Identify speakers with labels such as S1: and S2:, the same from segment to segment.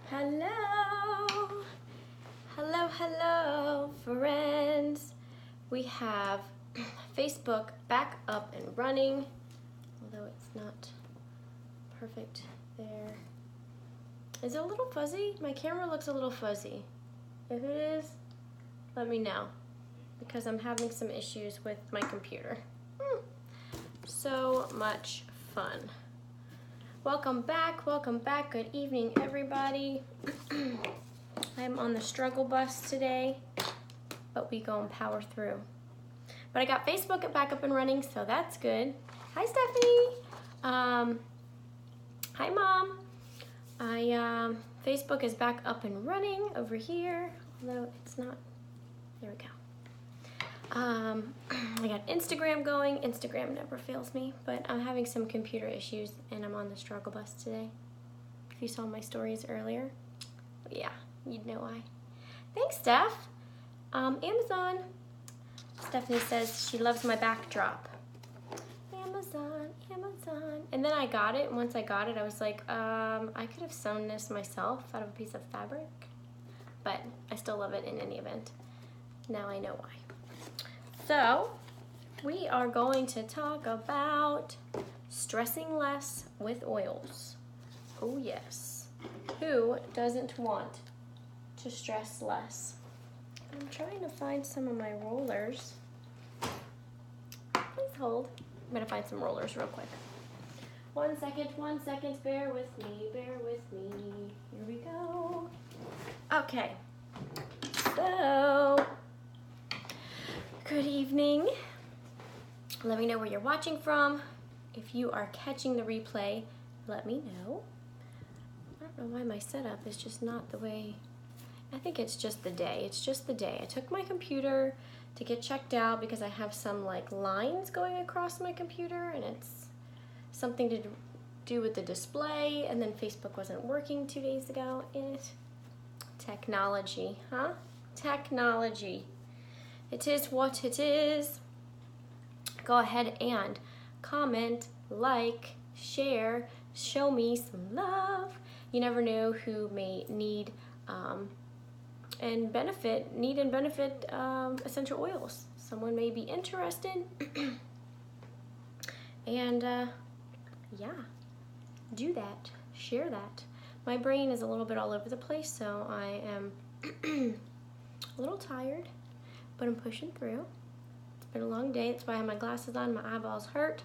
S1: Hello, hello, friends. We have Facebook back up and running, although it's not perfect there. Is it a little fuzzy? My camera looks a little fuzzy. If it is, let me know, because I'm having some issues with my computer. So much fun. Welcome back, good evening everybody. I'm on the struggle bus today, but we gonna power through. But I got Facebook back up and running, so that's good. Hi Stephanie. Hi Mom. Facebook is back up and running over here, although it's not, there we go. I got Instagram going. Instagram never fails me, but I'm having some computer issues and I'm on the struggle bus today. If you saw my stories earlier, yeah, you'd know why. Thanks, Steph. Amazon. Stephanie says she loves my backdrop. Amazon. And then I got it. Once I got it, I was like, I could have sewn this myself out of a piece of fabric, but I still love it in any event. Now I know why. So, we are going to talk about stressing less with oils. Oh yes. Who doesn't want to stress less? I'm trying to find some of my rollers. Please hold. I'm gonna find some rollers real quick. 1 second, bear with me. Here we go. Okay, so, good evening. Let me know where you're watching from. If you are catching the replay, let me know. I don't know why my setup is just not the way, I think it's just the day. It's just the day. I took my computer to get checked out because I have some like lines going across my computer and it's something to do with the display, and then Facebook wasn't working 2 days ago. Technology, huh? Technology. It is what it is. Go ahead and comment, like, share, show me some love. You never know who may need and benefit essential oils. Someone may be interested. And yeah, do that, share that. My brain is a little bit all over the place, so I am a little tired, but I'm pushing through. It's been a long day. That's why I have my glasses on. My eyeballs hurt.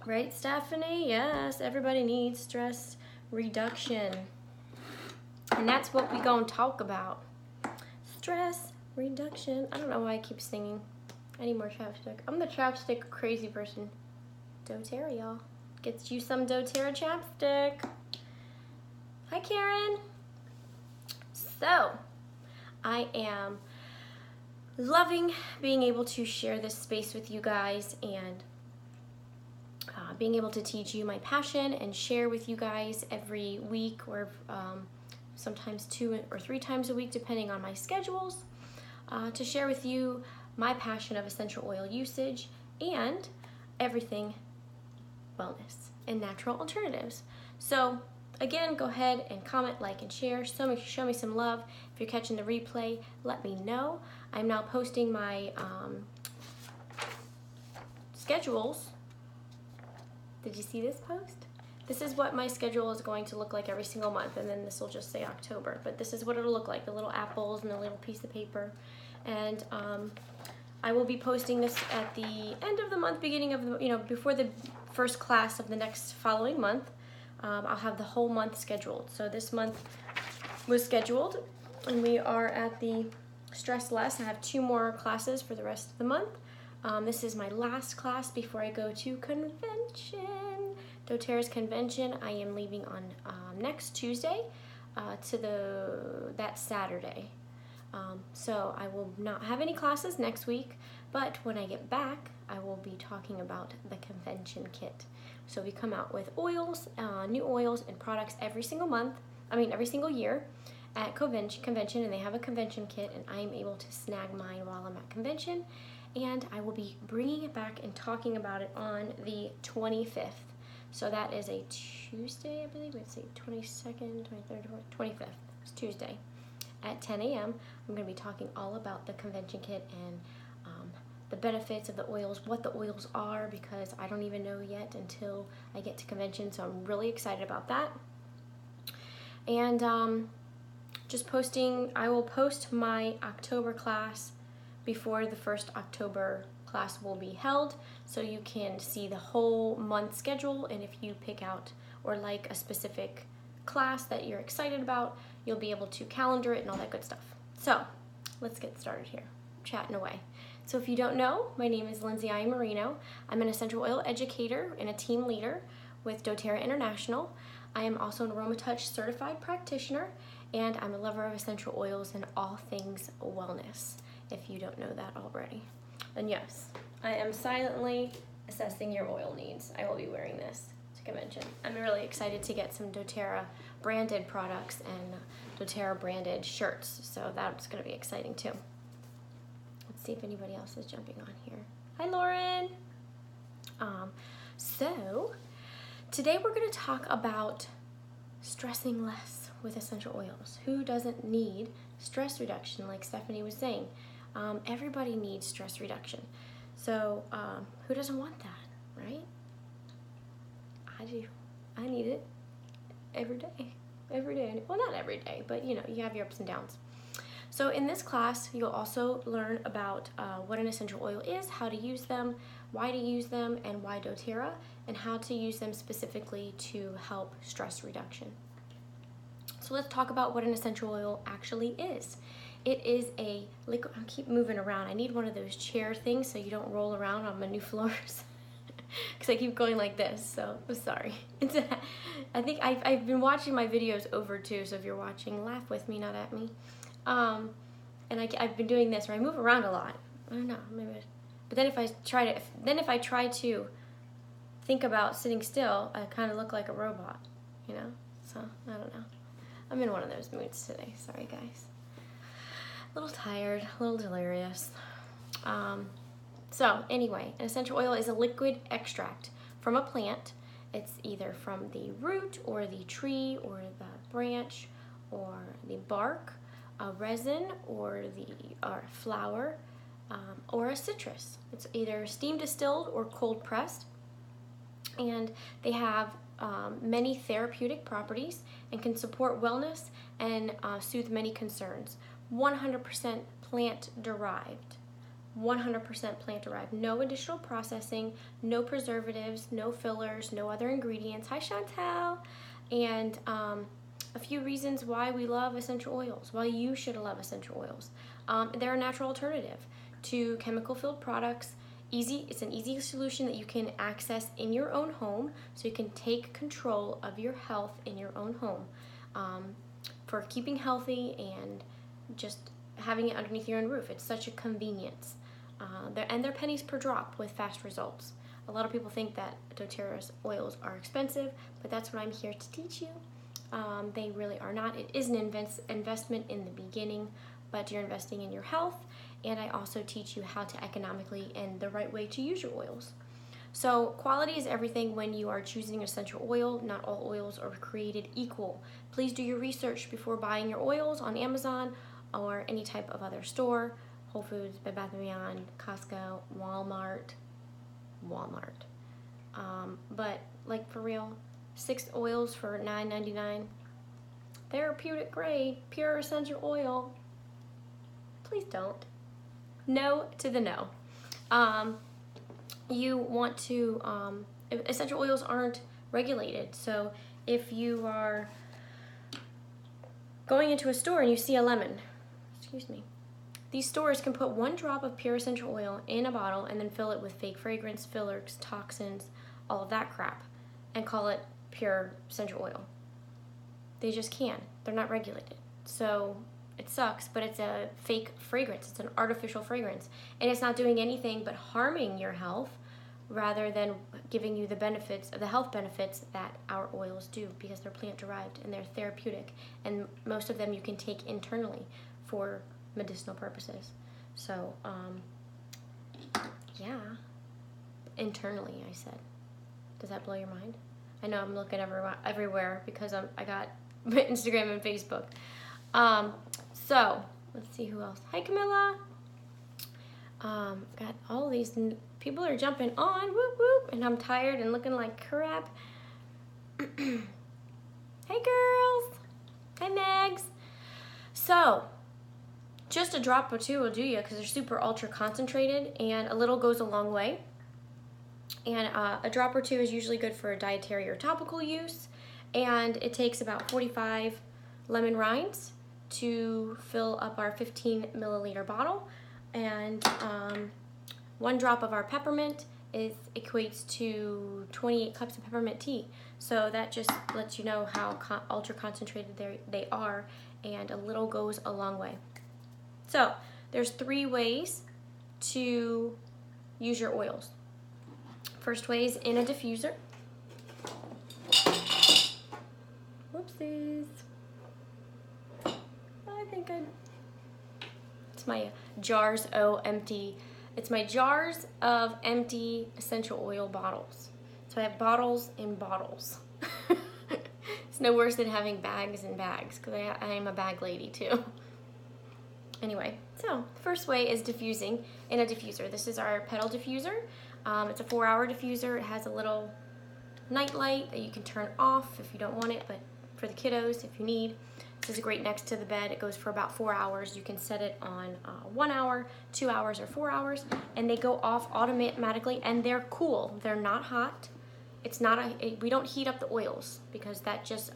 S1: Right, Stephanie? Yes, everybody needs stress reduction. And that's what we gonna talk about. Stress reduction. I don't know why I keep singing. I need more chapstick. I'm the chapstick crazy person. doTERRA, y'all. Gets you some doTERRA chapstick. Hi, Karen. So, I am loving being able to share this space with you guys and being able to teach you my passion and share with you guys every week or sometimes 2 or 3 times a week depending on my schedules, to share with you my passion of essential oil usage and everything wellness and natural alternatives. So again, go ahead and comment, like, and share. Show me some love. If you're catching the replay, let me know. I'm now posting my schedules. Did you see this post? This is what my schedule is going to look like every single month, and then this will just say October, but this is what it'll look like, the little apples and the little piece of paper. And I will be posting this at the end of the month, beginning of the, before the first class of the next following month. I'll have the whole month scheduled. So this month was scheduled, and we are at the Stress Less. I have 2 more classes for the rest of the month. This is my last class before I go to convention, doTERRA's convention. I am leaving on next Tuesday to that Saturday. So I will not have any classes next week, but when I get back, I will be talking about the convention kit. So we come out with oils, new oils and products every single year at convention, and they have a convention kit, and I am able to snag mine while I'm at convention, and I will be bringing it back and talking about it on the 25th. So that is a Tuesday, I believe. Let's see, 22nd, 23rd, 25th. It's Tuesday at 10 a.m. I'm going to be talking all about the convention kit and the benefits of the oils, what the oils are, because I don't even know yet until I get to convention. So I'm really excited about that. And just posting, I will post my October class before the first October class will be held, so you can see the whole month schedule, and if you pick out or like a specific class that you're excited about, you'll be able to calendar it and all that good stuff. So let's get started here, chatting away. So if you don't know, my name is Lindsay Marino. I'm an essential oil educator and a team leader with doTERRA International. I am also an AromaTouch certified practitioner, and I'm a lover of essential oils and all things wellness, if you don't know that already. And yes, I am silently assessing your oil needs. I will be wearing this to convention. I'm really excited to get some doTERRA branded products and doTERRA branded shirts, so that's going to be exciting too. Let's see if anybody else is jumping on here. Hi, Lauren. So today we're going to talk about stressing less with essential oils. Who doesn't need stress reduction, like Stephanie was saying? Everybody needs stress reduction. So who doesn't want that, right? I do. I need it every day. Every day. Well, not every day, but you know, you have your ups and downs. So in this class, you'll also learn about what an essential oil is, how to use them, why to use them, and why doTERRA, and how to use them specifically to help stress reduction. So let's talk about what an essential oil actually is. It is a liquid. I keep moving around. I need one of those chair things so you don't roll around on my new floors, because I keep going like this. So I'm sorry. I think I've been watching my videos over too. So if you're watching, laugh with me, not at me. And I've been doing this, or I move around a lot. I don't know, maybe. But then if I try to think about sitting still, I kind of look like a robot, you know. So I don't know. I'm in one of those moods today. Sorry, guys. A little tired, a little delirious. So anyway, an essential oil is a liquid extract from a plant. It's either from the root or the tree or the branch or the bark, a resin or a flower, or a citrus. It's either steam distilled or cold pressed, and they have many therapeutic properties and can support wellness and soothe many concerns. 100% plant derived. 100% plant derived. No additional processing, no preservatives, no fillers, no other ingredients. Hi, Chantel. And a few reasons why we love essential oils, why you should love essential oils. They're a natural alternative to chemical-filled products. It's an easy solution that you can access in your own home, so you can take control of your health in your own home for keeping healthy and just having it underneath your own roof. It's such a convenience. And they're pennies per drop with fast results. A lot of people think that doTERRA's oils are expensive, but that's what I'm here to teach you. They really are not. It is an investment in the beginning, but you're investing in your health, and I also teach you how to economically and the right way to use your oils. So quality is everything when you are choosing essential oil. Not all oils are created equal. Please do your research before buying your oils on Amazon or any type of other store. Whole Foods, Bed Bath & Beyond, Costco, Walmart. But like for real, 6 oils for $9.99. Therapeutic grade, pure essential oil. Please don't. No to the no. You want to, essential oils aren't regulated. So if you are going into a store and you see a lemon, excuse me, these stores can put 1 drop of pure essential oil in a bottle and then fill it with fake fragrance, fillers, toxins, all of that crap, and call it pure essential oil. They just can. They're not regulated. So it sucks, but it's a fake fragrance. It's an artificial fragrance. And it's not doing anything but harming your health rather than giving you the benefits, the health benefits that our oils do, because they're plant derived and they're therapeutic. And most of them you can take internally for medicinal purposes. So, yeah. Internally, I said. Does that blow your mind? I know I'm looking everywhere because I got Instagram and Facebook. So let's see who else. Hi, Camilla. Got all these people are jumping on, whoop whoop, and I'm tired and looking like crap. Hey, girls. Hi, Megs. So, just a drop or two will do you because they're super ultra concentrated, and a little goes a long way. And a drop or two is usually good for dietary or topical use, and it takes about 45 lemon rinds to fill up our 15 milliliter bottle. And 1 drop of our peppermint equates to 28 cups of peppermint tea. So that just lets you know how ultra concentrated they are, and a little goes a long way. So there's 3 ways to use your oils. First way is in a diffuser. Whoopsies. I think it's my jars empty. It's my jars of empty essential oil bottles. So I have bottles in bottles. It's no worse than having bags and bags, because I am a bag lady too. Anyway, so the first way is diffusing in a diffuser. This is our pedal diffuser. It's a 4-hour diffuser. It has a little night light that you can turn off if you don't want it, but for the kiddos, if you need. This is great next to the bed. It goes for about 4 hours. You can set it on 1 hour, 2 hours, or 4 hours, and they go off automatically, and they're cool. They're not hot. It's not we don't heat up the oils because that just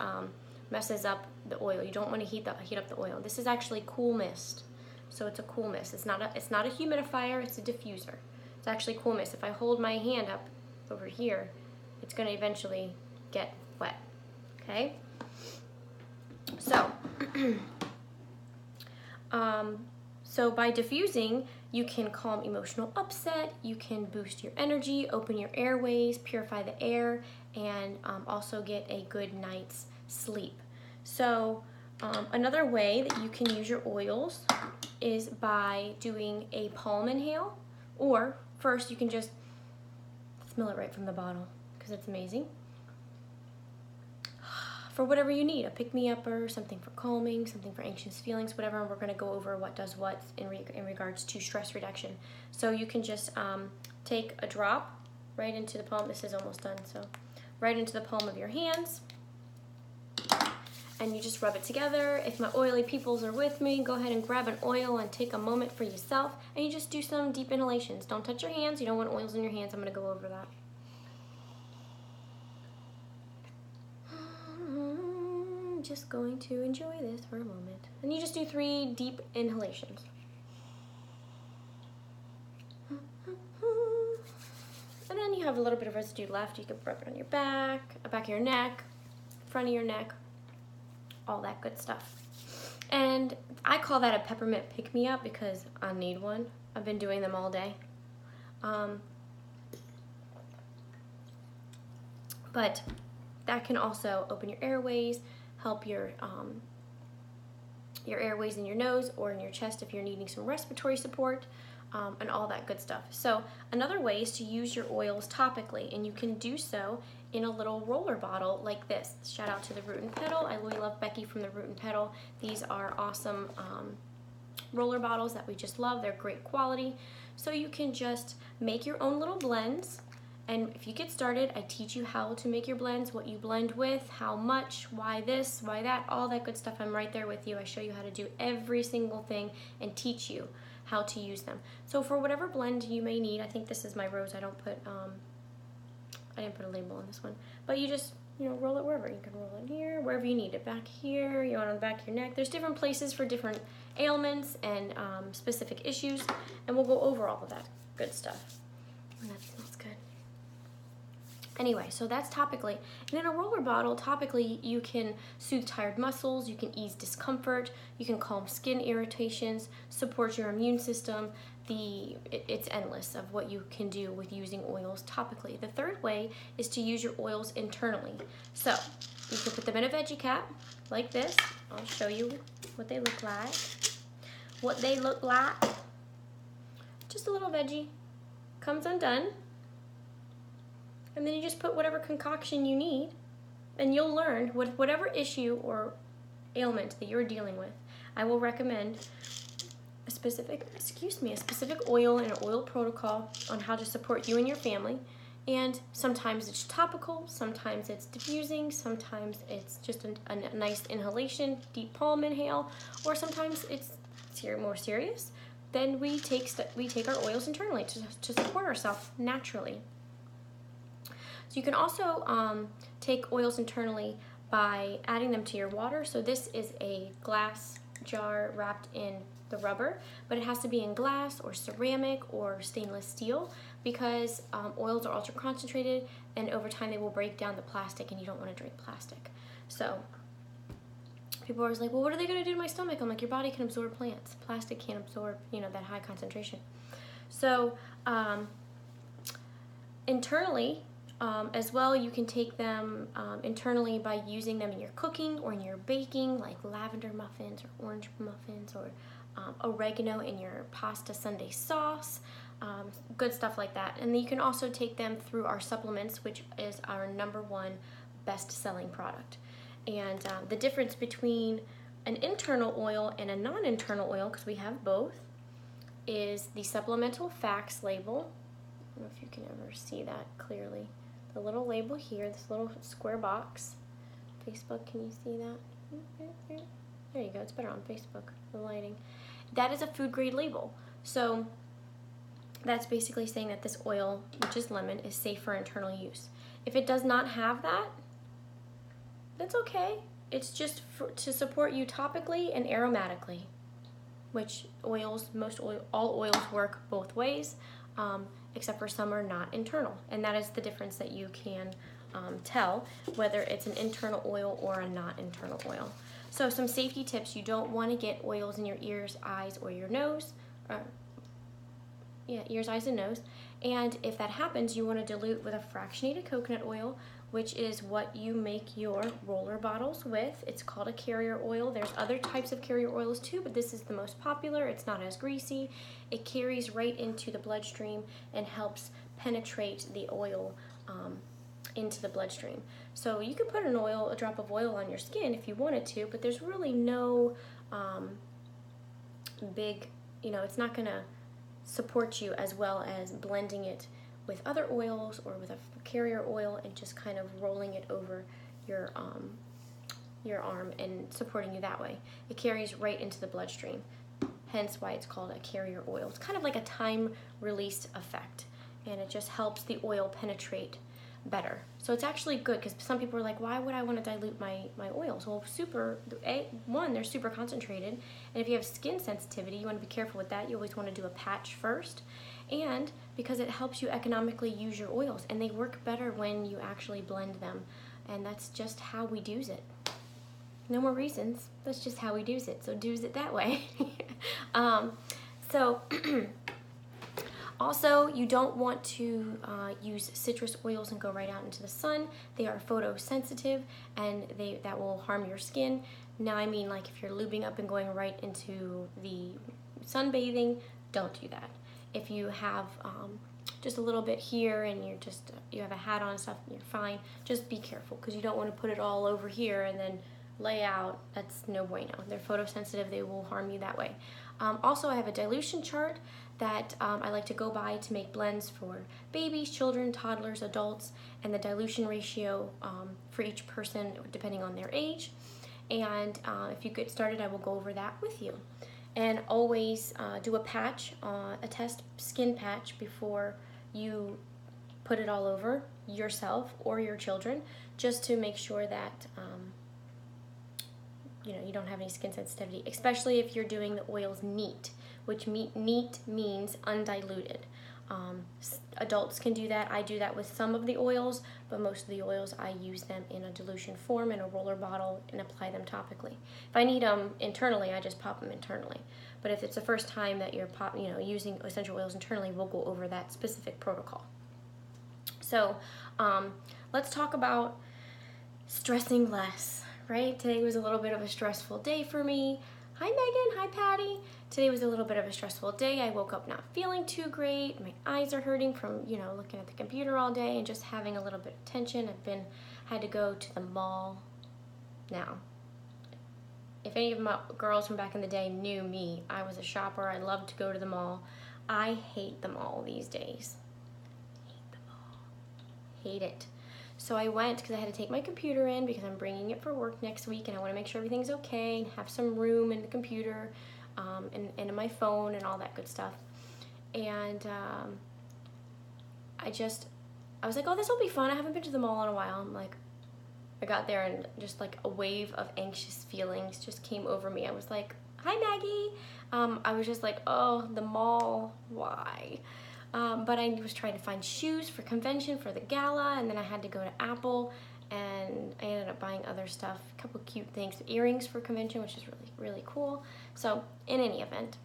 S1: messes up the oil. You don't want to heat up the oil. This is actually cool mist. So it's a cool mist. It's not a humidifier, it's a diffuser. It's actually cool mist. If I hold my hand up over here, it's going to eventually get wet. Okay? So, so by diffusing, you can calm emotional upset, you can boost your energy, open your airways, purify the air, and also get a good night's sleep. So another way that you can use your oils is by doing a palm inhale, or first you can just smell it right from the bottle because it's amazing. For whatever you need, a pick-me-upper, something for calming, something for anxious feelings, whatever, and we're going to go over what does what in regards to stress reduction. So you can just take a drop right into the palm. This is almost done, so right into the palm of your hands, and you just rub it together. If my oily peoples are with me, go ahead and grab an oil and take a moment for yourself, and you just do some deep inhalations. Don't touch your hands. You don't want oils in your hands. I'm going to go over that. Just going to enjoy this for a moment. And you just do 3 deep inhalations. And then you have a little bit of residue left. You can rub it on your back of your neck, front of your neck, all that good stuff. And I call that a peppermint pick-me-up because I need one. I've been doing them all day. But that can also open your airways, help your airways in your nose or in your chest if you're needing some respiratory support, and all that good stuff. So another way is to use your oils topically, and you can do so in a little roller bottle like this. Shout out to the Root and Pedal. I really love Becky from the Root and Pedal. These are awesome roller bottles that we just love. They're great quality. So you can just make your own little blends. And if you get started, I teach you how to make your blends, what you blend with, how much, why this, why that, all that good stuff. I'm right there with you. I show you how to do every single thing and teach you how to use them. So for whatever blend you may need, I think this is my rose. I didn't put a label on this one, but you just, roll it wherever. You can roll it here, wherever you need it. Back here, you want it on the back of your neck. There's different places for different ailments and specific issues, and we'll go over all of that good stuff. And that smells good. Anyway, so that's topically. And in a roller bottle, topically, you can soothe tired muscles, you can ease discomfort, you can calm skin irritations, support your immune system. It's endless of what you can do with using oils topically. The third way is to use your oils internally. So you can put them in a veggie cap like this. I'll show you what they look like. Just a little veggie. Comes undone. and then you just put whatever concoction you need, and you'll learn whatever issue or ailment that you're dealing with. I will recommend a specific oil and an oil protocol on how to support you and your family. And sometimes it's topical, sometimes it's diffusing, sometimes it's just a nice inhalation, deep palm inhale, or sometimes it's more serious. Then we take our oils internally to support ourselves naturally. So you can also take oils internally by adding them to your water. So this is a glass jar wrapped in the rubber, but it has to be in glass or ceramic or stainless steel, because oils are ultra concentrated, and over time they will break down the plastic, and you don't want to drink plastic. So people are always like, well, what are they going to do to my stomach? I'm like, your body can absorb plants. Plastic can't absorb, that high concentration. So internally, as well, you can take them internally by using them in your cooking or in your baking, like lavender muffins or orange muffins, or oregano in your pasta Sunday sauce, good stuff like that. And then you can also take them through our supplements, which is our #1 best-selling product. And the difference between an internal oil and a non-internal oil, because we have both, is the supplemental facts label. I don't know if you can ever see that clearly. The little label here, this little square box. Facebook, can you see that? There you go, it's better on Facebook, the lighting. That is a food grade label. So that's basically saying that this oil, which is lemon, is safe for internal use. If it does not have that, that's okay. It's just to support you topically and aromatically, which all oils work both ways, except for some are not internal. And that is the difference that you can tell whether it's an internal oil or a not internal oil. So some safety tips: you don't want to get oils in your ears, eyes, or your nose. Ears, eyes, and nose. And if that happens, you want to dilute with a fractionated coconut oil, which is what you make your roller bottles with. It's called a carrier oil. There's other types of carrier oils too, but this is the most popular. It's not as greasy. It carries right into the bloodstream and helps penetrate the oil into the bloodstream. So you could put a drop of oil on your skin if you wanted to, but there's really no it's not gonna support you as well as blending it with other oils or with a carrier oil and just kind of rolling it over your arm and supporting you that way. It carries right into the bloodstream, hence why it's called a carrier oil. It's kind of like a time-released effect, and it just helps the oil penetrate better. So it's actually good, because some people are like, why would I want to dilute my oils? Well, they're super concentrated, and if you have skin sensitivity, you want to be careful with that. You always want to do a patch first, and because it helps you economically use your oils, and they work better when you actually blend them, and that's just how we do's it. No more reasons, that's just how we do's it, so do's it that way. Also, you don't want to use citrus oils and go right out into the sun. They are photosensitive, and that will harm your skin. Now, I mean, like if you're lubing up and going right into the sunbathing, don't do that. If you have just a little bit here and you have a hat on and stuff, you're fine. Just be careful, because you don't want to put it all over here and then lay out. That's no bueno. They're photosensitive. They will harm you that way. Also, I have a dilution chart that I like to go by to make blends for babies, children, toddlers, adults, and the dilution ratio for each person depending on their age. And if you get started, I will go over that with you. And always do a patch, a test skin patch, before you put it all over yourself or your children, just to make sure that you don't have any skin sensitivity, especially if you're doing the oils neat, which neat means undiluted. Adults can do that. I do that with some of the oils, but most of the oils I use them in a dilution form in a roller bottle and apply them topically. If I need them internally, I just pop them internally. But if it's the first time that you're using essential oils internally, we'll go over that specific protocol. So let's talk about stressing less. Right? Today was a little bit of a stressful day for me. Hi Megan, hi Patty. Today was a little bit of a stressful day. I woke up not feeling too great. My eyes are hurting from, looking at the computer all day and just having a little bit of tension. Had to go to the mall. Now, if any of my girls from back in the day knew me, I was a shopper. I loved to go to the mall. I hate the mall these days. Hate the mall. Hate it. So I went because I had to take my computer in because I'm bringing it for work next week and I want to make sure everything's okay and have some room in the computer and in my phone and all that good stuff. And I was like, oh, this will be fun. I haven't been to the mall in a while. I got there and just like a wave of anxious feelings just came over me. I was like, hi Maggie. I was just like, oh, the mall, why? But I was trying to find shoes for convention for the gala, and then I had to go to Apple, and I ended up buying other stuff, a couple cute things, earrings for convention, which is really, really cool. So in any event,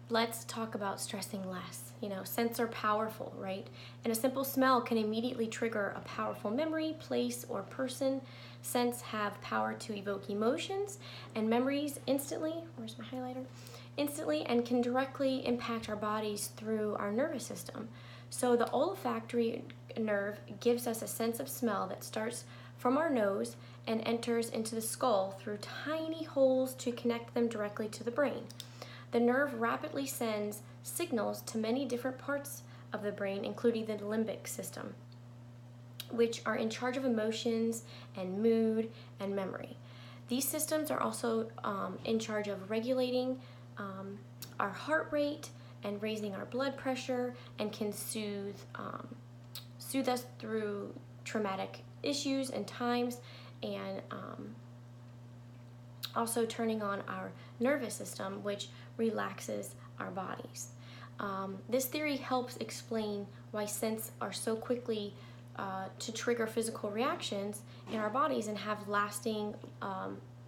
S1: let's talk about stressing less. Scents are powerful, right? And a simple smell can immediately trigger a powerful memory, place, or person. Scents have power to evoke emotions and memories instantly. Where's my highlighter? Instantly, and can directly impact our bodies through our nervous system. So the olfactory nerve gives us a sense of smell that starts from our nose and enters into the skull through tiny holes to connect them directly to the brain. The nerve rapidly sends signals to many different parts of the brain, including the limbic system, which are in charge of emotions and mood and memory. These systems are also in charge of regulating our heart rate and raising our blood pressure, and can soothe us through traumatic issues and times, and also turning on our nervous system, which relaxes our bodies. This theory helps explain why scents are so quickly to trigger physical reactions in our bodies and have lasting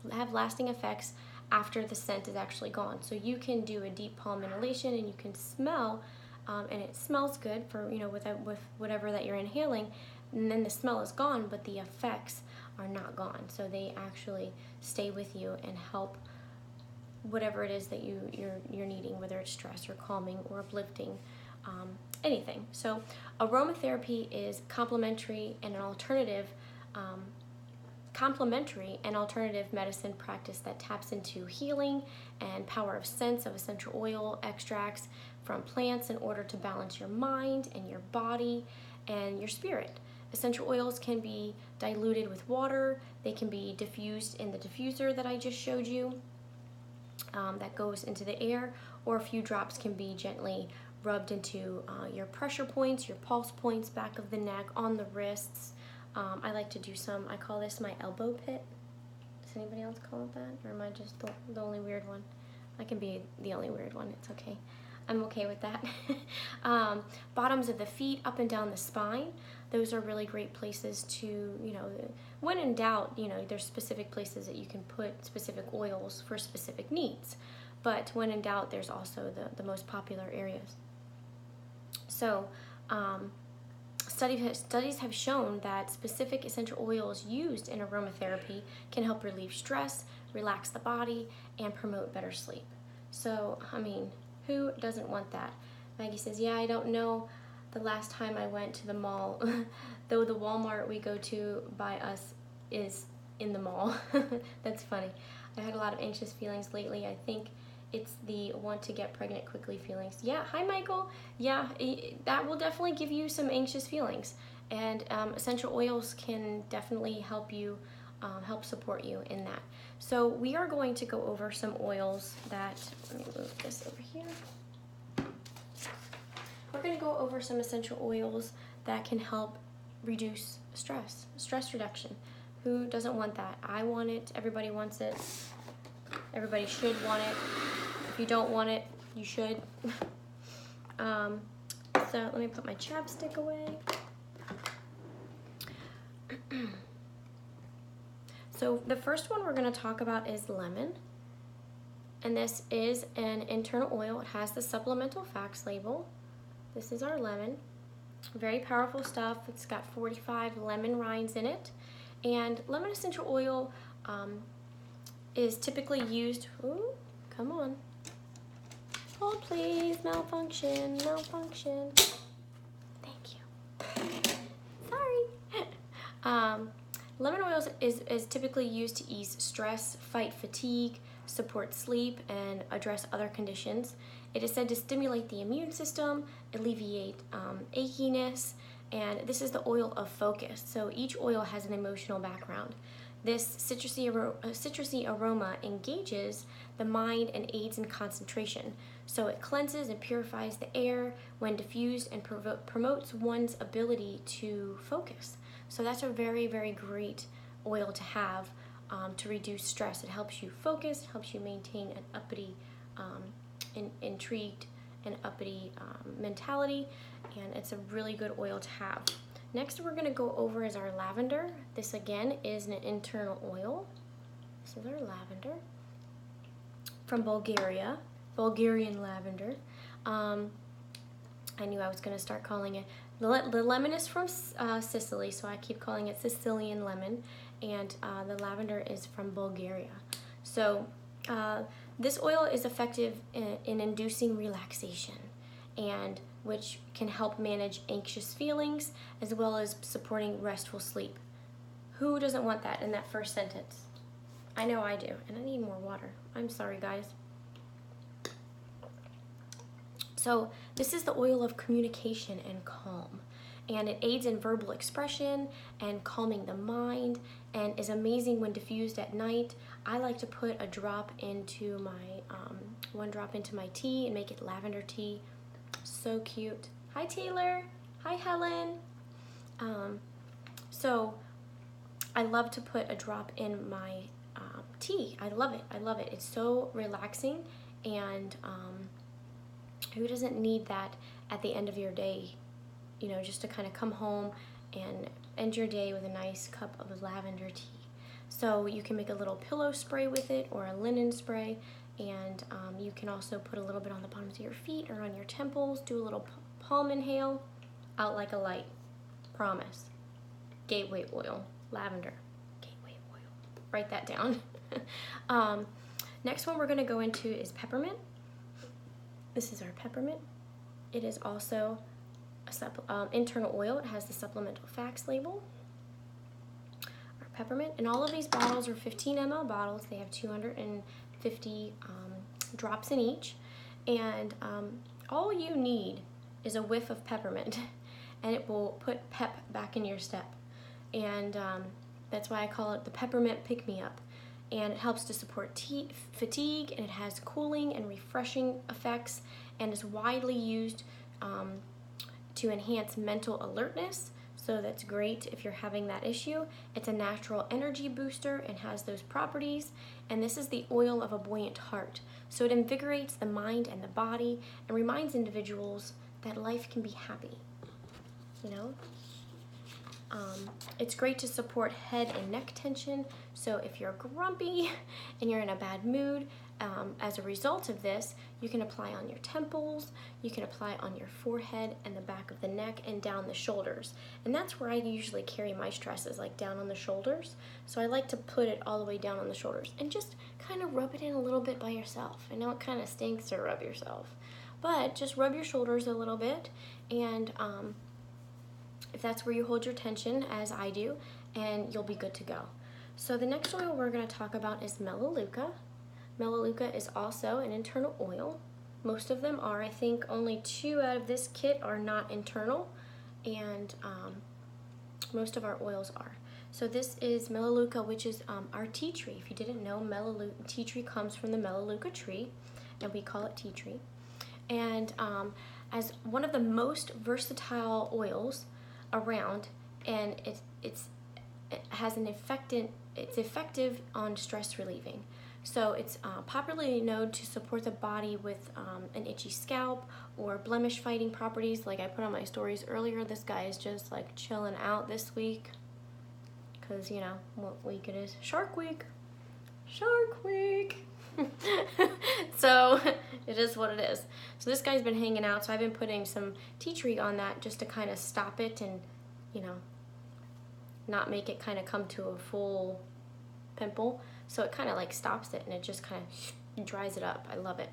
S1: effects after the scent is actually gone. So you can do a deep palm inhalation and you can smell, and it smells good for with whatever that you're inhaling, and then the smell is gone, but the effects are not gone. So they actually stay with you and help whatever it is that you're needing, whether it's stress or calming or uplifting, anything. So aromatherapy is complementary and an alternative medicine practice that taps into healing and power of scents of essential oil extracts from plants in order to balance your mind and your body and your spirit. Essential oils can be diluted with water. They can be diffused in the diffuser that I just showed you, that goes into the air, or a few drops can be gently rubbed into your pressure points, your pulse points, back of the neck, on the wrists. I like to do some, I call this my elbow pit. Does anybody else call it that? Or am I just the only weird one? I can be the only weird one, it's okay. I'm okay with that. Bottoms of the feet, up and down the spine. Those are really great places to, when in doubt, there's specific places that you can put specific oils for specific needs. But when in doubt, there's also the most popular areas. So, studies have shown that specific essential oils used in aromatherapy can help relieve stress, relax the body, and promote better sleep. So, who doesn't want that? Maggie says, yeah, I don't know the last time I went to the mall, though the Walmart we go to by us is in the mall. That's funny. I had a lot of anxious feelings lately. I think it's the want to get pregnant quickly feelings. Yeah, hi Michael. Yeah, that will definitely give you some anxious feelings. And essential oils can definitely help you, help support you in that. So we are going to go over some oils that, let me move this over here. We're going to go over some essential oils that can help reduce stress reduction. Who doesn't want that? I want it. Everybody wants it. Everybody should want it. If you don't want it, you should. So let me put my chapstick away. So the first one we're going to talk about is lemon. And this is an internal oil. It has the supplemental facts label. This is our lemon. Very powerful stuff. It's got 45 lemon rinds in it. And lemon essential oil is typically used, ooh, come on. Hold please, malfunction, malfunction. Thank you. Sorry. Lemon oil is typically used to ease stress, fight fatigue, support sleep, and address other conditions. It is said to stimulate the immune system, alleviate achiness, and this is the oil of focus. So each oil has an emotional background. This citrusy aroma engages the mind and aids in concentration. So it cleanses and purifies the air when diffused and promotes one's ability to focus. So that's a very, very great oil to have to reduce stress. It helps you focus, helps you maintain an uppity, intrigued and uppity mentality, and it's a really good oil to have. Next we're going to go over is our lavender. This again is an internal oil. This is our lavender from Bulgaria, Bulgarian lavender. I knew I was going to start calling it. The lemon is from Sicily, so I keep calling it Sicilian lemon, and the lavender is from Bulgaria. So this oil is effective in inducing relaxation, and which can help manage anxious feelings as well as supporting restful sleep. Who doesn't want that in that first sentence? I know I do, and I need more water. I'm sorry, guys. So this is the oil of communication and calm, and it aids in verbal expression and calming the mind, and is amazing when diffused at night. I like to put a drop into my, one drop into my tea and make it lavender tea. So cute. Hi Taylor. Hi Helen. So I love to put a drop in my tea. I love it. I love it. It's so relaxing, and who doesn't need that at the end of your day? You know, just to kind of come home and end your day with a nice cup of lavender tea. So you can make a little pillow spray with it or a linen spray, and you can also put a little bit on the bottoms of your feet or on your temples. Do a little palm inhale, out like a light. Promise. Gateway oil, lavender. Gateway oil. Write that down. Next one we're going to go into is peppermint. This is our peppermint. It is also a internal oil. It has the supplemental facts label. Our peppermint, and all of these bottles are 15 ml bottles. They have 250 drops in each, and all you need is a whiff of peppermint, and it will put pep back in your step. And that's why I call it the peppermint pick-me-up. And it helps to support fatigue, and it has cooling and refreshing effects, and is widely used to enhance mental alertness. So that's great if you're having that issue. It's a natural energy booster and has those properties. And this is the oil of a buoyant heart. So it invigorates the mind and the body and reminds individuals that life can be happy. You know? It's great to support head and neck tension. So if you're grumpy and you're in a bad mood, as a result of this, you can apply on your temples, you can apply on your forehead and the back of the neck and down the shoulders. And that's where I usually carry my stresses, like down on the shoulders. So I like to put it all the way down on the shoulders and just kind of rub it in a little bit by yourself. I know it kind of stinks to rub yourself, but just rub your shoulders a little bit, and if that's where you hold your tension, as I do, and you'll be good to go. So the next oil we're going to talk about is Melaleuca. Melaleuca is also an internal oil. Most of them are. I think only 2 out of this kit are not internal, and most of our oils are. So this is Melaleuca, which is our tea tree. If you didn't know, tea tree comes from the Melaleuca tree, and we call it tea tree. And as one of the most versatile oils around, and it has an it's effective on stress relieving. So it's popularly known to support the body with an itchy scalp or blemish fighting properties. Like I put on my stories earlier, this guy is just like chilling out this week, because you know what week it is. Shark Week. Shark Week. So it is what it is. So this guy's been hanging out, so I've been putting some tea tree on that just to kind of stop it and, you know, not make it kind of come to a full pimple. So it kind of like stops it and it just kind of dries it up. I love it.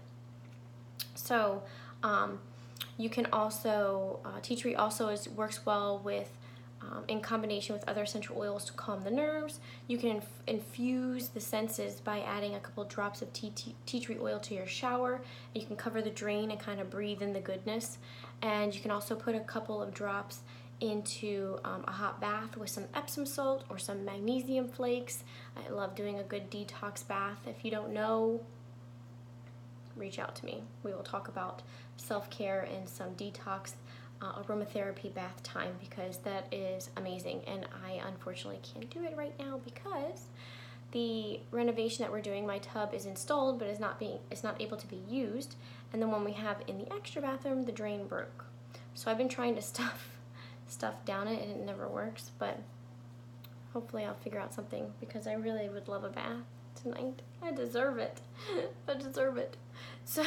S1: So you can also, tea tree also works well with, in combination with other essential oils to calm the nerves. You can infuse the senses by adding a couple drops of tea tree oil to your shower. You can cover the drain and kind of breathe in the goodness. And you can also put a couple of drops into a hot bath with some Epsom salt or some magnesium flakes. I love doing a good detox bath. If you don't know, reach out to me. We will talk about self-care and some detox aromatherapy bath time, because that is amazing, and I unfortunately can't do it right now because the renovation that we're doing, my tub is installed but is not able to be used, and the one we have in the extra bathroom, the drain broke. So I've been trying to stuff down it and it never works, but hopefully I'll figure out something, because I really would love a bath tonight. I deserve it. I deserve it. So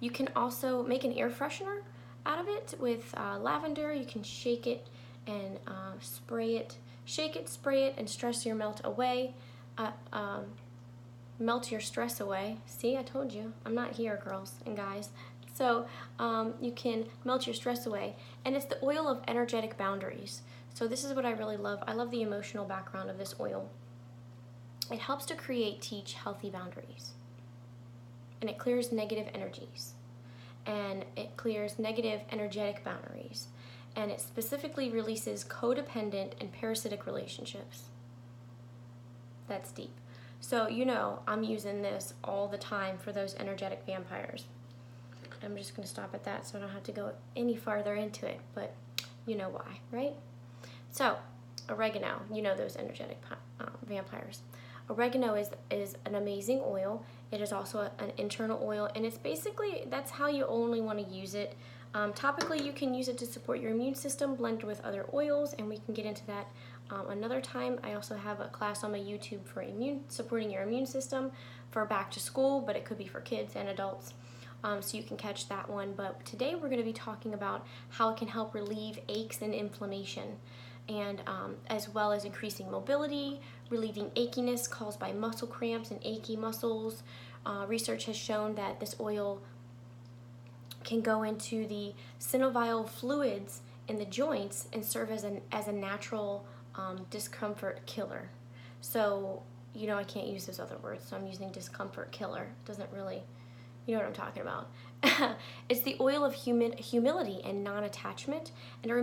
S1: you can also make an air freshener out of it with lavender. You can shake it and spray it. Shake it, spray it, and stress your melt away. Melt your stress away. See, I told you. I'm not here, girls and guys. So you can melt your stress away. And it's the oil of energetic boundaries. So this is what I really love. I love the emotional background of this oil. It helps to teach healthy boundaries. And it clears negative energies. And it clears negative energetic boundaries. And it specifically releases codependent and parasitic relationships. That's deep. So, you know, I'm using this all the time for those energetic vampires. I'm just going to stop at that so I don't have to go any farther into it, but you know why, right? So, oregano, you know those energetic vampires. Oregano is an amazing oil. It is also an internal oil, and it's basically, that's how you only want to use it. Topically, you can use it to support your immune system, blended with other oils, and we can get into that another time. I also have a class on my YouTube for supporting your immune system for back to school, but it could be for kids and adults. So you can catch that one. But today we're going to be talking about how it can help relieve aches and inflammation, and as well as increasing mobility, relieving achiness caused by muscle cramps and achy muscles. Research has shown that this oil can go into the synovial fluids in the joints and serve as a natural discomfort killer. So, you know, I can't use those other words, so I'm using discomfort killer. It doesn't really, you know what I'm talking about. It's the oil of humility and non-attachment, and it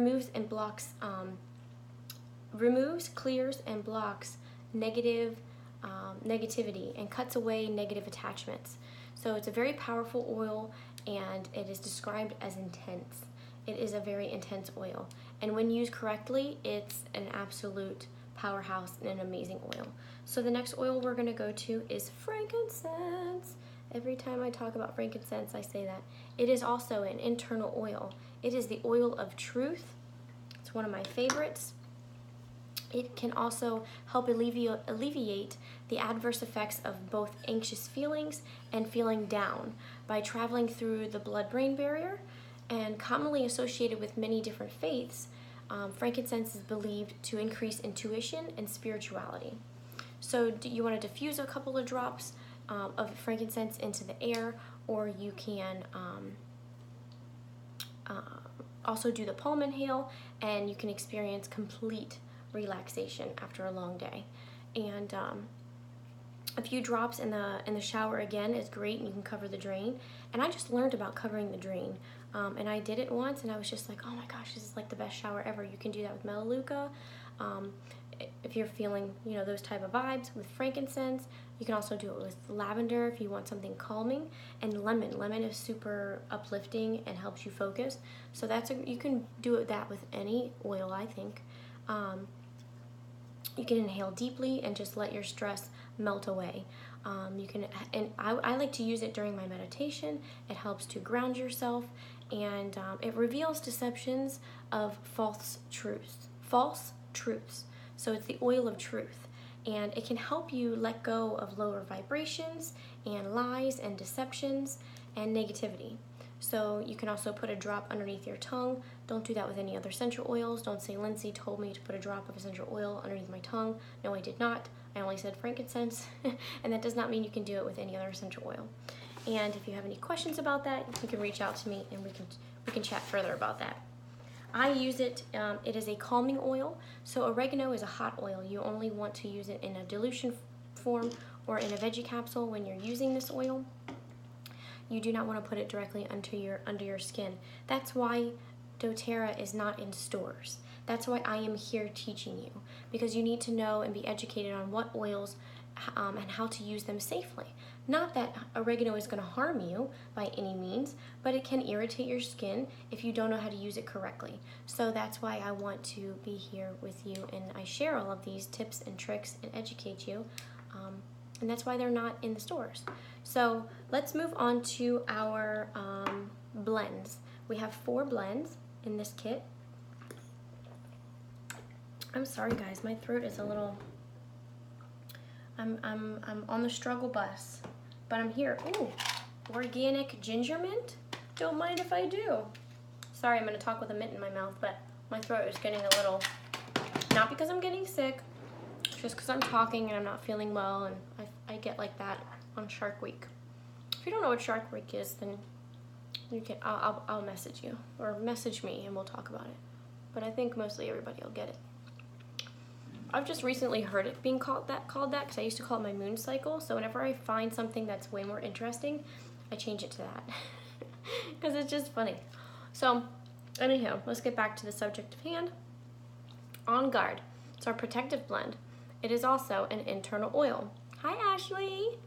S1: removes, clears, and blocks negativity, and cuts away negative attachments. So it's a very powerful oil, and it is described as intense. It is a very intense oil, and when used correctly, it's an absolute powerhouse and an amazing oil. So the next oil we're going to go to is frankincense. Every time I talk about frankincense, I say that. It is also an internal oil. It is the oil of truth. It's one of my favorites. It can also help alleviate the adverse effects of both anxious feelings and feeling down by traveling through the blood-brain barrier. And commonly associated with many different faiths, frankincense is believed to increase intuition and spirituality. So you want to diffuse a couple of drops of frankincense into the air, or you can also do the palm inhale, and you can experience complete relaxation after a long day. And a few drops in the shower again is great, and you can cover the drain. And I just learned about covering the drain, and I did it once, and I was just like, oh my gosh, this is like the best shower ever. You can do that with Melaleuca. If you're feeling, you know, those type of vibes with frankincense. You can also do it with lavender if you want something calming, and lemon. Lemon is super uplifting and helps you focus. So you can do that with any oil, I think. You can inhale deeply and just let your stress melt away. I like to use it during my meditation. It helps to ground yourself, and it reveals deceptions of false truths. So it's the oil of truth, and it can help you let go of lower vibrations and lies and deceptions and negativity. So you can also put a drop underneath your tongue. Don't do that with any other essential oils. Don't say Lindsay told me to put a drop of essential oil underneath my tongue. No, I did not. I only said frankincense, and that does not mean you can do it with any other essential oil. And if you have any questions about that, you can reach out to me and we can chat further about that. I use it, it is a calming oil. So oregano is a hot oil. You only want to use it in a dilution form or in a veggie capsule when you're using this oil. You do not want to put it directly under your skin. That's why doTERRA is not in stores. That's why I am here teaching you, because you need to know and be educated on what oils and how to use them safely. Not that oregano is going to harm you by any means, but it can irritate your skin if you don't know how to use it correctly. So that's why I want to be here with you, and I share all of these tips and tricks and educate you. And that's why they're not in the stores. So let's move on to our blends. We have 4 blends in this kit. I'm sorry guys, my throat is a little, I'm on the struggle bus, but I'm here. Ooh, organic ginger mint? Don't mind if I do. Sorry, I'm gonna talk with a mint in my mouth, but my throat is getting a little, not because I'm getting sick, just because I'm talking and I'm not feeling well, and I get like that on Shark Week. If you don't know what Shark Week is, then you can, I'll message you, or message me and we'll talk about it. But I think mostly everybody will get it. I've just recently heard it being called that because I used to call it my moon cycle. So whenever I find something that's way more interesting, I change it to that because it's just funny. So anyhow, let's get back to the subject of hand. On Guard. It's our protective blend. It is also an internal oil. Hi, Ashley.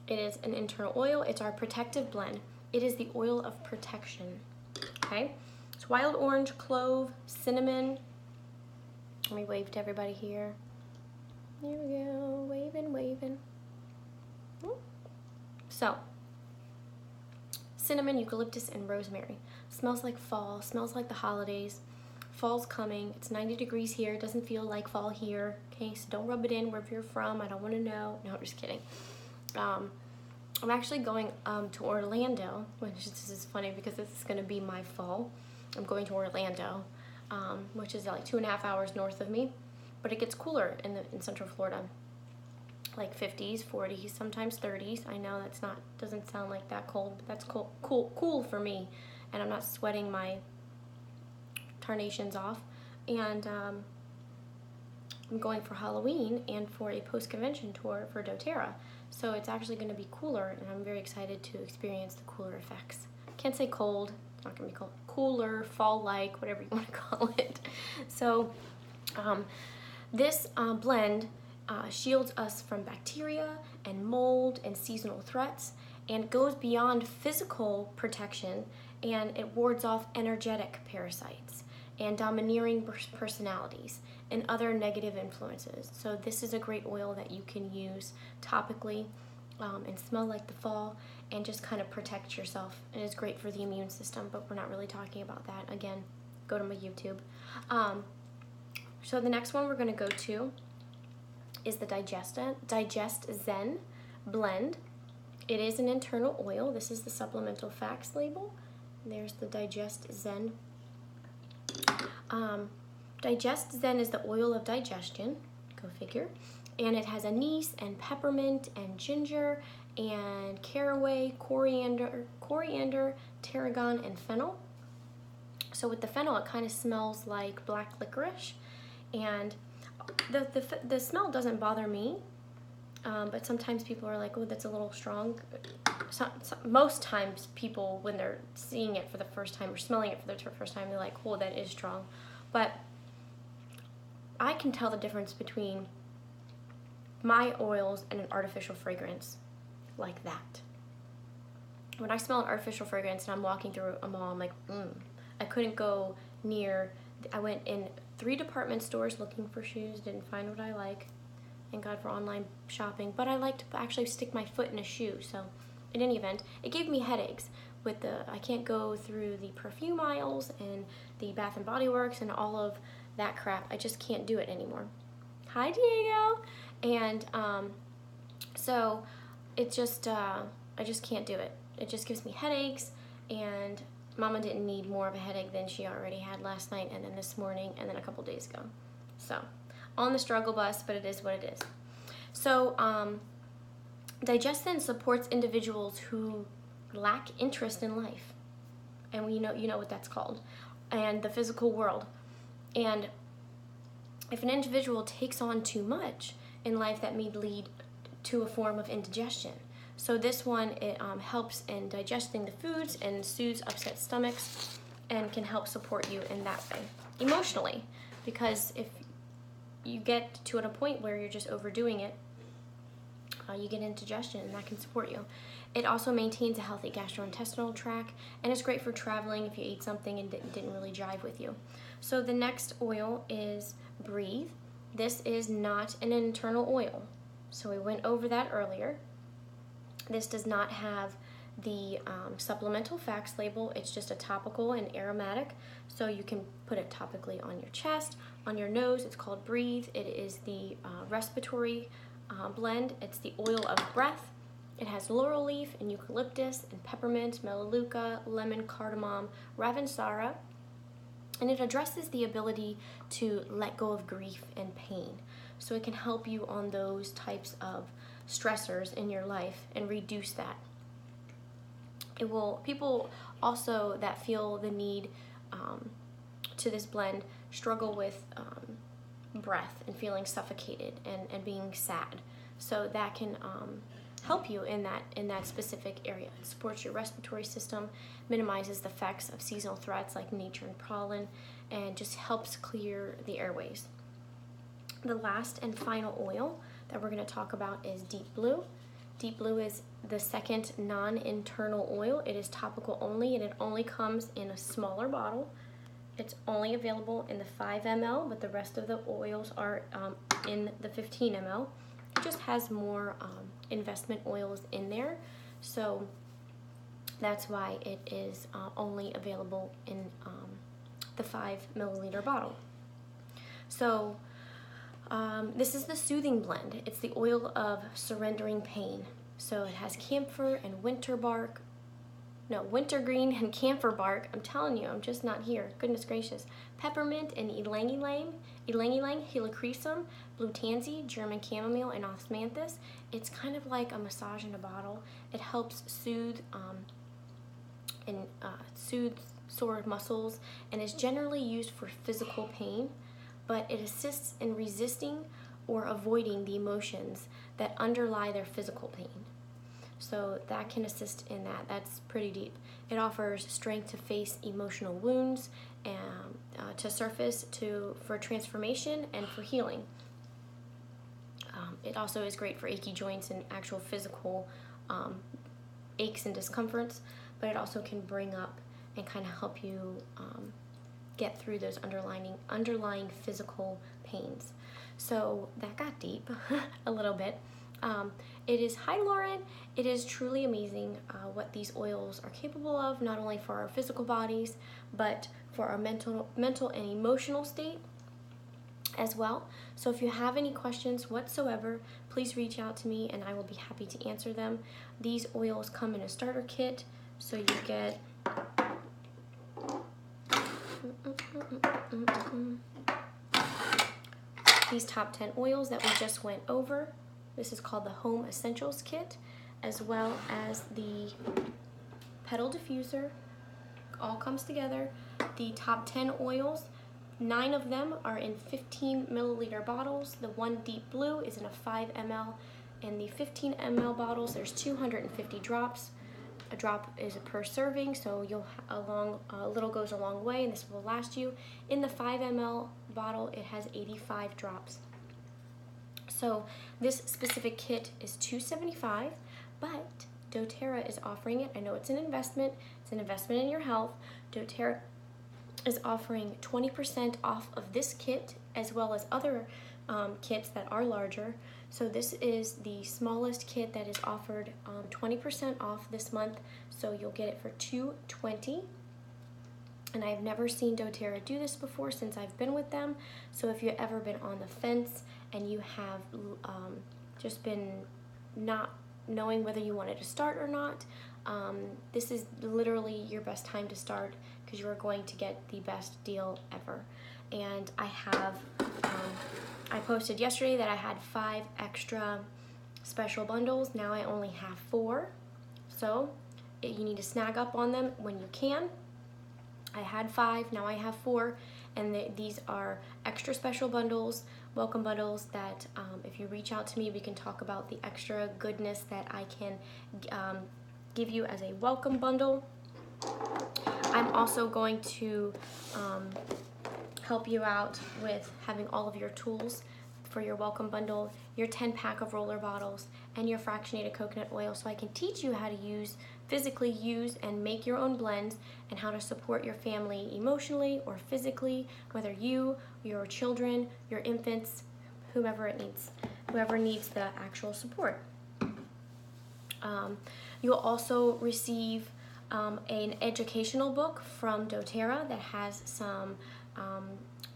S1: It is an internal oil. It's our protective blend. It is the oil of protection. Okay? It's wild orange, clove, cinnamon. Let me wave to everybody here. Here we go. Waving, waving. So, cinnamon, eucalyptus, and rosemary. Smells like fall. Smells like the holidays. Fall's coming. It's 90 degrees here. It doesn't feel like fall here. Okay, so don't rub it in wherever you're from. I don't want to know. No, I'm just kidding. I'm actually going to Orlando, which this is funny because this is going to be my fall. I'm going to Orlando, which is like 2.5 hours north of me, but it gets cooler in Central Florida, like 50s, 40s, sometimes 30s. I know that's not, doesn't sound like that cold, but that's cool for me, and I'm not sweating my tarnations off. And I'm going for Halloween and for a post-convention tour for doTERRA. So it's actually going to be cooler, and I'm very excited to experience the cooler effects. Can't say cold, it's not going to be cold. Cooler, fall-like, whatever you want to call it. So this blend shields us from bacteria and mold and seasonal threats, and goes beyond physical protection, and it wards off energetic parasites and domineering personalities and other negative influences. So this is a great oil that you can use topically and smell like the fall and just kind of protect yourself. And it's great for the immune system, but we're not really talking about that. Again, go to my YouTube. So the next one we're gonna go to is the Digest Zen blend. It is an internal oil. This is the supplemental facts label. There's the Digest Zen. Digest Zen is the oil of digestion, go figure, and it has anise and peppermint and ginger and caraway, coriander, tarragon, and fennel. So with the fennel, it kind of smells like black licorice, and the smell doesn't bother me, but sometimes people are like, oh, that's a little strong. Most times people, when they're seeing it for the first time or smelling it for the first time, they're like, oh, that is strong. But I can tell the difference between my oils and an artificial fragrance like that. When I smell an artificial fragrance and I'm walking through a mall, I'm like, I couldn't go near. I went in 3 department stores looking for shoes, didn't find what I like. Thank God for online shopping, but I like to actually stick my foot in a shoe. So in any event, it gave me headaches with I can't go through the perfume aisles and the Bath and Body Works and all of that crap. I just can't do it anymore. Hi, Diego. And so it just, I just can't do it. It just gives me headaches, and Mama didn't need more of a headache than she already had last night, and then this morning, and then a couple days ago. So, on the struggle bus, but it is what it is. So, Digestin supports individuals who lack interest in life, and you know what that's called, and the physical world. And if an individual takes on too much in life, that may lead to a form of indigestion. So this one, it helps in digesting the foods and soothes upset stomachs, and can help support you in that way emotionally, because if you get to a point where you're just overdoing it, you get indigestion, and that can support you. It also maintains a healthy gastrointestinal tract, and it's great for traveling if you ate something and didn't really jive with you. So the next oil is Breathe. This is not an internal oil, so we went over that earlier. This does not have the supplemental facts label. It's just a topical and aromatic, so you can put it topically on your chest, on your nose. It's called Breathe. It is the respiratory blend. It's the oil of breath. It has laurel leaf and eucalyptus and peppermint, melaleuca, lemon, cardamom, ravensara, and it addresses the ability to let go of grief and pain. So it can help you on those types of stressors in your life and reduce that. It will, people also that feel the need to this blend struggle with breath and feeling suffocated and being sad. So that can help you in that specific area. It supports your respiratory system, minimizes the effects of seasonal threats like nature and pollen, and just helps clear the airways. The last and final oil that we're going to talk about is Deep Blue. Deep Blue is the second non-internal oil. It is topical only, and it only comes in a smaller bottle. It's only available in the 5 ml, but the rest of the oils are in the 15 ml. It just has more investment oils in there, so that's why it is only available in the 5 milliliter bottle. So this is the soothing blend. It's the oil of surrendering pain. So it has camphor and wintergreen and camphor bark. I'm telling you, I'm just not here. Goodness gracious. Peppermint and ylang-ylang, helichrysum, blue tansy, German chamomile, and osmanthus. It's kind of like a massage in a bottle. It helps soothe sore muscles, and is generally used for physical pain, but it assists in resisting or avoiding the emotions that underlie their physical pain. So that can assist in that. That's pretty deep. It offers strength to face emotional wounds and to surface for transformation and for healing. It also is great for achy joints and actual physical aches and discomforts, but it also can bring up and kind of help you get through those underlying physical pains. So that got deep a little bit. It is, hi Lauren, it is truly amazing what these oils are capable of, not only for our physical bodies, but for our mental and emotional state as well. So if you have any questions whatsoever, please reach out to me and I will be happy to answer them. These oils come in a starter kit, so you get these top 10 oils that we just went over. This is called the Home Essentials Kit, as well as the Petal Diffuser. All comes together. The top 10 oils, 9 of them are in 15 milliliter bottles. The one Deep Blue is in a 5 ml. In the 15 ml bottles, there's 250 drops. A drop is per serving, so a little goes a long way, and this will last you. In the 5 ml bottle, it has 85 drops. So this specific kit is $275, but doTERRA is offering it. I know it's an investment. It's an investment in your health. doTERRA is offering 20% off of this kit, as well as other kits that are larger. So this is the smallest kit that is offered 20% off this month. So you'll get it for $220. And I've never seen doTERRA do this before since I've been with them. So if you've ever been on the fence and you have just been not knowing whether you wanted to start or not, this is literally your best time to start because you are going to get the best deal ever. And I posted yesterday that I had 5 extra special bundles. Now I only have 4. So you need to snag up on them when you can. I had 5, now I have 4, and these are extra special bundles, welcome bundles that if you reach out to me, we can talk about the extra goodness that I can give you as a welcome bundle. I'm also going to help you out with having all of your tools for your welcome bundle, your 10-pack of roller bottles, and your fractionated coconut oil, so I can teach you how to physically use and make your own blends, and how to support your family emotionally or physically, whether you, your children, your infants, whoever needs the actual support. You'll also receive an educational book from doTERRA that has some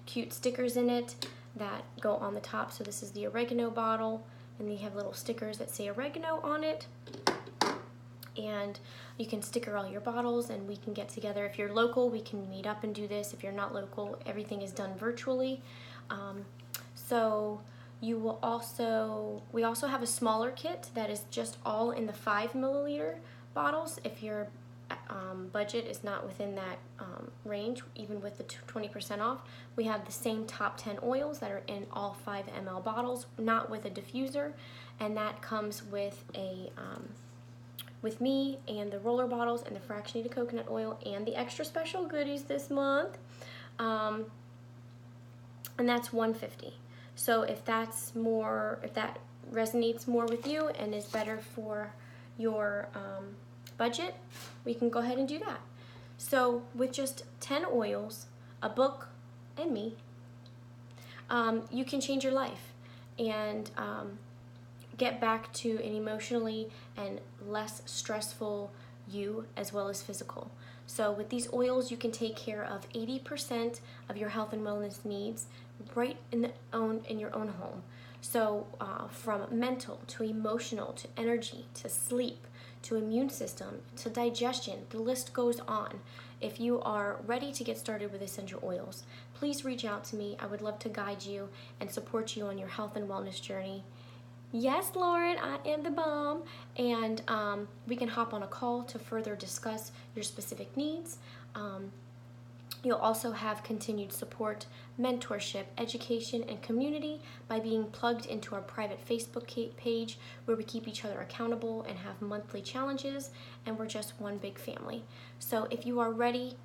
S1: cute stickers in it that go on the top. So this is the oregano bottle, and they have little stickers that say oregano on it. And you can sticker all your bottles, and we can get together. If you're local, we can meet up and do this. If you're not local, everything is done virtually. So you will we also have a smaller kit that is just all in the 5 milliliter bottles. If your budget is not within that range, even with the 20% off, we have the same top 10 oils that are in all 5 ml bottles, not with a diffuser, and that comes with with me and the roller bottles and the fractionated coconut oil and the extra special goodies this month, and that's $150. So if that resonates more with you and is better for your budget, we can go ahead and do that. So with just 10 oils, a book, and me, you can change your life and get back to an emotionally and less stressful you, as well as physical. So with these oils, you can take care of 80% of your health and wellness needs right in your own home. So from mental to emotional to energy to sleep to immune system to digestion, the list goes on. If you are ready to get started with essential oils, please reach out to me. I would love to guide you and support you on your health and wellness journey. Yes, Lauren, I am the bomb. And we can hop on a call to further discuss your specific needs. You'll also have continued support, mentorship, education, and community by being plugged into our private Facebook page, where we keep each other accountable and have monthly challenges, and we're just one big family. So if you are ready,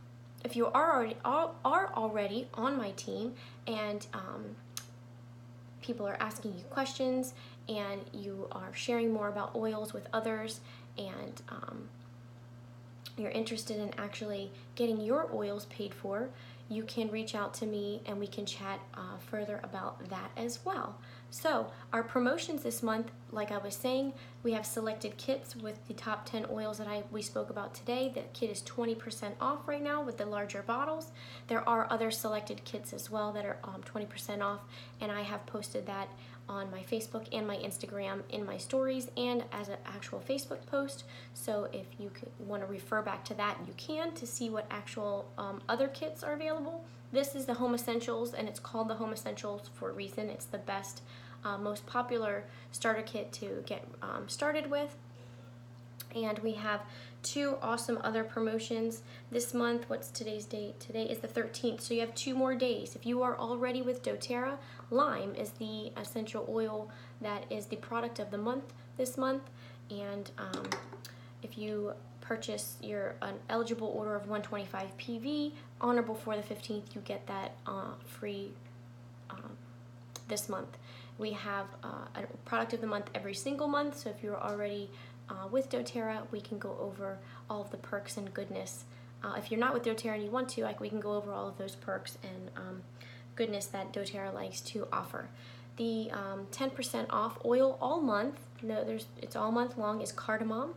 S1: if you are already on my team, and people are asking you questions, and you are sharing more about oils with others, and you're interested in actually getting your oils paid for, you can reach out to me and we can chat further about that as well. So our promotions this month, like I was saying, we have selected kits with the top 10 oils that we spoke about today. The kit is 20% off right now with the larger bottles. There are other selected kits as well that are 20% off, and I have posted that on my Facebook and my Instagram in my stories and as an actual Facebook post. So if you want to refer back to that, you can, to see what actual other kits are available. This is the Home Essentials, and it's called the Home Essentials for a reason. It's the best, most popular starter kit to get started with. And we have 2 awesome other promotions this month. What's today's date? Today is the 13th, so you have 2 more days. If you are already with doTERRA, lime is the essential oil that is the product of the month this month. And if you purchase an eligible order of 125 PV on or before the 15th, you get that free this month. We have a product of the month every single month, so if you're already with doTERRA, we can go over all of the perks and goodness. If you're not with doTERRA and you want to, we can go over all of those perks and goodness that doTERRA likes to offer. The 10% off oil all month, it's all month long, is cardamom.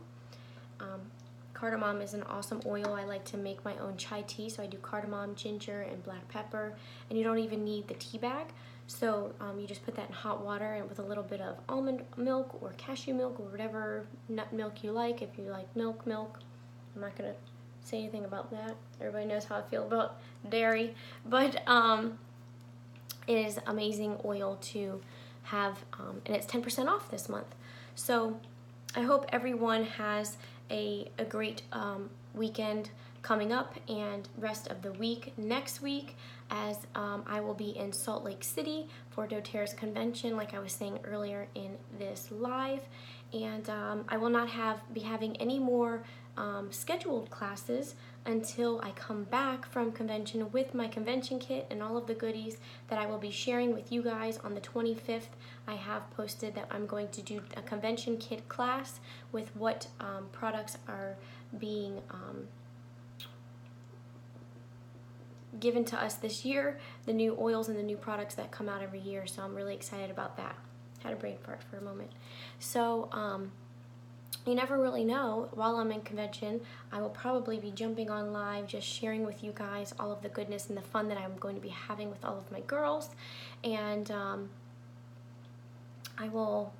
S1: Cardamom is an awesome oil. I like to make my own chai tea, so I do cardamom, ginger, and black pepper, and you don't even need the tea bag. So you just put that in hot water and with a little bit of almond milk or cashew milk or whatever nut milk you like. If you like milk, I'm not gonna say anything about that. Everybody knows how I feel about dairy, but it is amazing oil to have, and it's 10% off this month. So I hope everyone has a great weekend coming up and rest of the week next week, as I will be in Salt Lake City for doTERRA's convention, like I was saying earlier in this live, and I will not be having any more scheduled classes until I come back from convention with my convention kit and all of the goodies that I will be sharing with you guys on the 25th. I have posted that I'm going to do a convention kit class with what products are being given to us this year, the new oils and the new products that come out every year. So I'm really excited about that. Had a brain fart for a moment. So you never really know. While I'm in convention, I will probably be jumping on live, just sharing with you guys all of the goodness and the fun that I'm going to be having with all of my girls. And I will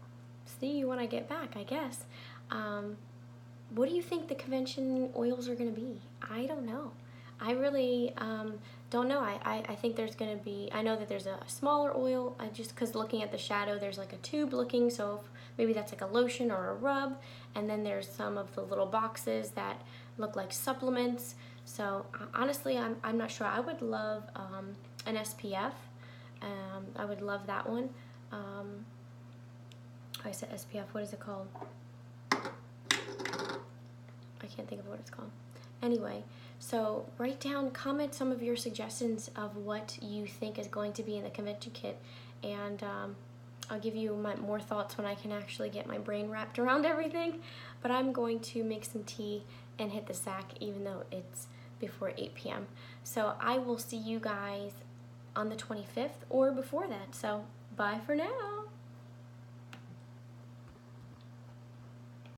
S1: see you when I get back, I guess. What do you think the convention oils are going to be? I don't know. I really don't know. I think there's going to be, I know that there's a smaller oil, just because looking at the shadow, there's like a tube looking, so maybe that's like a lotion or a rub, and then there's some of the little boxes that look like supplements. So honestly, I'm not sure. I would love an SPF. I would love that one. I said SPF, what is it called? I can't think of what it's called. Anyway, so write down, comment some of your suggestions of what you think is going to be in the convention kit, and I'll give you more thoughts when I can actually get my brain wrapped around everything. But I'm going to make some tea and hit the sack, even though it's before 8 p.m. So I will see you guys on the 25th or before that. So bye for now.